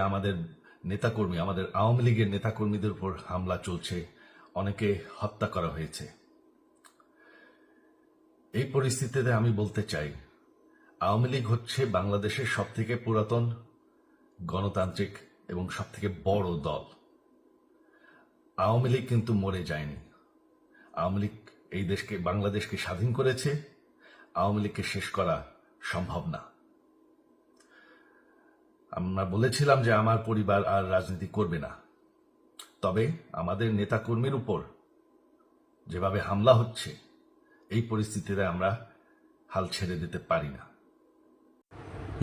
আমাদের নেতাকর্মী, আমাদের আওয়ামী লীগের নেতাকর্মীদের উপর হামলা চলছে, অনেকে হত্যা করা হয়েছে। এই পরিস্থিতিতে আমি বলতে চাই, আওয়ামী লীগ হচ্ছে বাংলাদেশের সবথেকে পুরাতন গণতান্ত্রিক এবং সবথেকে বড় দল। আওয়ামী লীগ কিন্তু মরে যায়নি। আওয়ামী লীগ এই দেশকে, বাংলাদেশকে স্বাধীন করেছে। আওয়ামী লীগকে শেষ করা সম্ভব না। আমরা বলেছিলাম যে আমার পরিবার আর রাজনীতি করবে না, তবে আমাদের নেতাকর্মীর উপর যেভাবে হামলা হচ্ছে, এই পরিস্থিতিতে আমরা হাল ছেড়ে দিতে পারি না।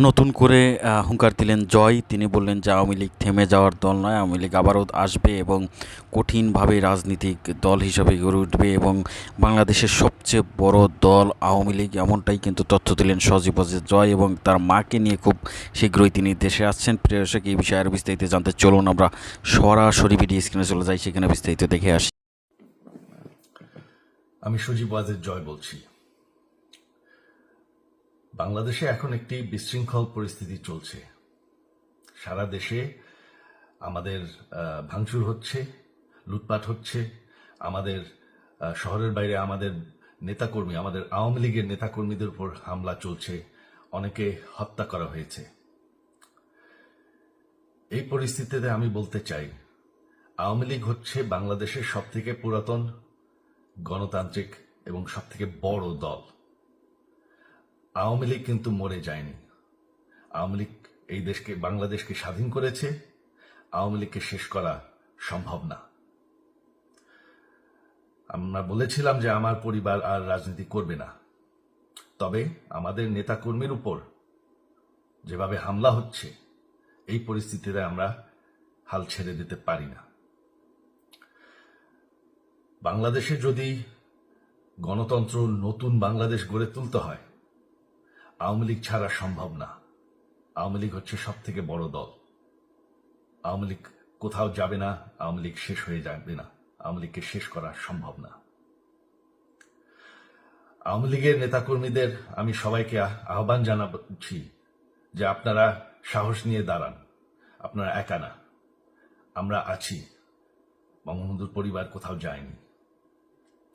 নতুন করে হুঙ্কার দিলেন জয়। তিনি বললেন যে আওয়ামী লীগ থেমে যাওয়ার দল নয়, আওয়ামী লীগ আবারও আসবে এবং কঠিনভাবে রাজনৈতিক দল হিসাবে গড়ে উঠবে এবং বাংলাদেশের সবচেয়ে বড় দল আওয়ামী লীগ, এমনটাই কিন্তু তথ্য দিলেন সজীব ওয়াজেদ জয়। এবং তার মাকে নিয়ে খুব শীঘ্রই তিনি দেশে আসছেন। প্রিয় দর্শক, এই বিষয়ে আরও বিস্তারিত জানতে চলুন আমরা সরাসরি ভিডিও স্ক্রিনে চলে যাই, সেখানে বিস্তারিত দেখে আসি। আমি সজীব ওয়াজেদ জয় বলছি। বাংলাদেশে এখন একটি বিশৃঙ্খল পরিস্থিতি চলছে। সারা দেশে আমাদের ভাঙচুর হচ্ছে, লুটপাট হচ্ছে। আমাদের শহরের বাইরে আমাদের নেতাকর্মী, আমাদের আওয়ামী লীগের নেতাকর্মীদের উপর হামলা চলছে, অনেকে হত্যা করা হয়েছে। এই পরিস্থিতিতে আমি বলতে চাই, আওয়ামী লীগ হচ্ছে বাংলাদেশের সবথেকে পুরাতন গণতান্ত্রিক এবং সবথেকে বড় দল। আওয়ামী লীগ কিন্তু মরে যায়নি। আওয়ামী লীগ এই দেশকে, বাংলাদেশকে স্বাধীন করেছে। আওয়ামী লীগকে শেষ করা সম্ভব না। আমরা বলেছিলাম যে আমার পরিবার আর রাজনীতি করবে না, তবে আমাদের নেতাকর্মীর উপর যেভাবে হামলা হচ্ছে, এই পরিস্থিতিতে আমরা হাল ছেড়ে দিতে পারি না। বাংলাদেশে যদি গণতন্ত্র, নতুন বাংলাদেশ গড়ে তুলতে হয়, আওয়ামী লীগ ছাড়া সম্ভব না। আওয়ামী লীগ হচ্ছে সব থেকে বড় দল। আওয়ামী লীগ কোথাও যাবে না, আওয়ামী লীগ শেষ হয়ে যাবে না। আওয়ামী লীগকে শেষ করা সম্ভব না। আওয়ামী লীগের নেতাকর্মীদের আমি সবাইকে আহ্বান জানাচ্ছি যে আপনারা সাহস নিয়ে দাঁড়ান। আপনারা একা না, আমরা আছি। বঙ্গবন্ধুর পরিবার কোথাও যায়নি,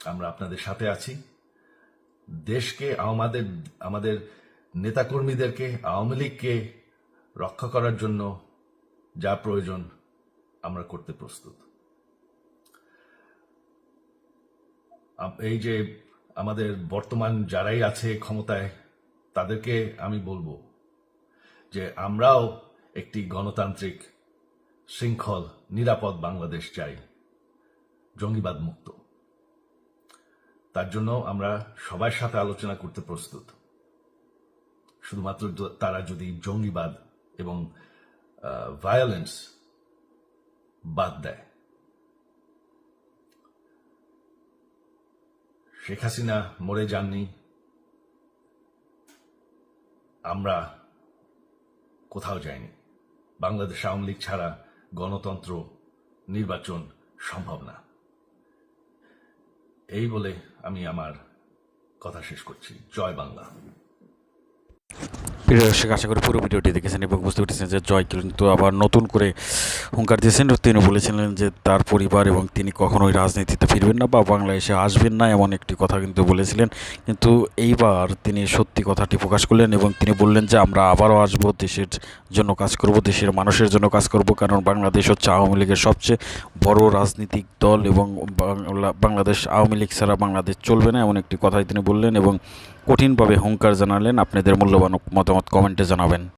আমরা আপনাদের সাথে আছি। দেশকে, আমাদের নেতাকর্মীদেরকে, আওয়ামী লীগকে রক্ষা করার জন্য যা প্রয়োজন আমরা করতে প্রস্তুত। এই যে আমাদের বর্তমান যারাই আছে ক্ষমতায়, তাদেরকে আমি বলবো যে আমরাও একটি গণতান্ত্রিক, শৃঙ্খল, নিরাপদ বাংলাদেশ চাই, জঙ্গিবাদ মুক্ত। তার জন্য আমরা সবার সাথে আলোচনা করতে প্রস্তুত। শুধুমাত্র তারা যদি জঙ্গিবাদ এবং ভায়োলেন্স বাদ দেয়। শেখ হাসিনা মরে যাননি, আমরা কোথাও যাইনি। বাংলাদেশ আওয়ামী লীগ ছাড়া গণতন্ত্র, নির্বাচন সম্ভব না। এই বলে আমি আমার কথা শেষ করছি। জয় বাংলা। প্রিয় দর্শক, আশা করি পুরো ভিডিওটি দেখেছেন এবং বুঝতে পেরেছেন যে জয় কিন্তু আবার নতুন করে হুঙ্কার দিয়েছেন। তিনি বলেছিলেন যে তার পরিবার এবং তিনি কখনোই রাজনীতিতে ফিরবেন না বা বাংলাদেশে আসবেন না, এমন একটি কথা কিন্তু বলেছিলেন। কিন্তু এইবার তিনি সত্যি কথাটি প্রকাশ করলেন এবং তিনি বললেন যে আমরা আবারও আসব, দেশের জন্য কাজ করব, দেশের মানুষের জন্য কাজ করব, কারণ বাংলাদেশ হচ্ছে আওয়ামী লীগের সবচেয়ে বড় রাজনৈতিক দল এবং বাংলাদেশ, আওয়ামী লীগ ছাড়া বাংলাদেশ চলবে না, এমন একটি কথাই তিনি বললেন এবং কঠিনভাবে হুঙ্কার জানালেন। আপনাদের মূল্যবান মতামত কমেন্টে জানাবেন।